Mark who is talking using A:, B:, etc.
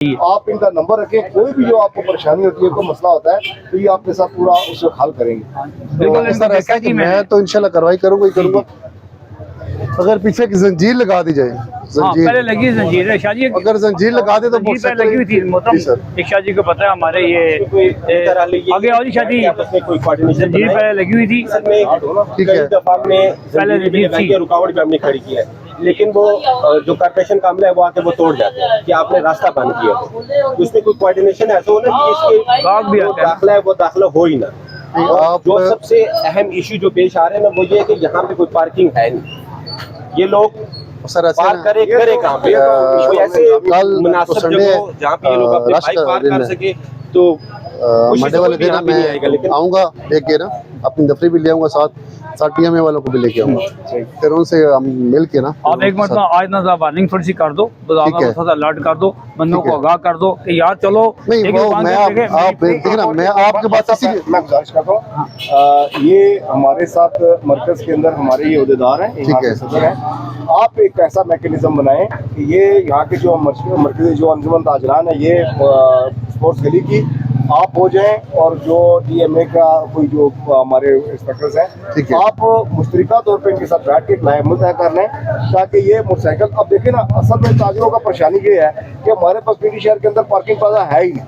A: आप इनका नंबर रखें, कोई भी जो आपको परेशानी होती है, कोई मसला होता है तो ये आपके साथ पूरा उसको हल करेंगे।
B: तो सर ऐसा कि मैं तो इंशाल्लाह कार्रवाई करूंगा ही करूंगा। अगर पीछे की जंजीर लगा दी जाए, जंजीर
C: पहले लगी जंजीर शाहजी,
B: अगर जंजीर लगा दे तो बहुत
C: पहले लगी हुई थी मोहतरम। एक शाहजी को पता है हमारे ये आगे और शादी जंजीर पहले लगी हुई थी।
B: ठीक है,
C: पहले
D: रुकावट भी हमने खड़ी की है, लेकिन वो जो कारपोरेशन का अमला है वो आके वो तोड़ जाते हैं कि आपने रास्ता बंद किया। तो उसमें कोई कोऑर्डिनेशन ऐसा हो ना कि इसके जो दाखिला है वो दाखिला हो ही ना। और जो सबसे अहम इशू जो पेश आ रहे हैं ना वो ये है कि यहाँ पे कोई पार्किंग है नहीं। ये लोग
B: सर ऐसे
D: पार्क करे कहाँ पे? ऐसे मुनासिब जगह जहाँ पे ये लोग अपने बाइक पार्क कर सके तो
B: मंडे वाले दिन मैं आऊँगा, लेके ना अपनी दफ्तरी भी ले आऊँगा, साथ टीएमए वालों को भी लेके आऊँगा, फिर उनसे हम मिल के ना
C: आप एक मतलब आज ना वार्निंग थोड़ी सी कर दो, थोड़ा अलर्ट कर दो, बंदों को आगाह कर दो कि यार चलो
B: नहीं वो मैं आप देखिए ना, मैं आपके बात इसीलिए
A: मैं गुजारिश करता हूँ, ये हमारे साथ मरकज के अंदर हमारे ये अहदेदार हैं, यहाँ के सदर हैं, आप एक ऐसा मैकेनिज्म बनाएं कि ये यहाँ के जो मरकजी जो अंजुमन ताजरान है, ये स्पोर्ट्स गली की आप हो जाएं और जो टीएमए का कोई जो हमारे इंस्पेक्टर्स हैं, आप मुश्तरका तौर पे इनके साथ बैठ के लाइम तय कर लें ताकि ये मोटरसाइकिल, अब देखिए ना, असल में ताजरों का परेशानी ये है कि हमारे पास पीटी शहर के अंदर पार्किंग प्लाजा है ही नहीं।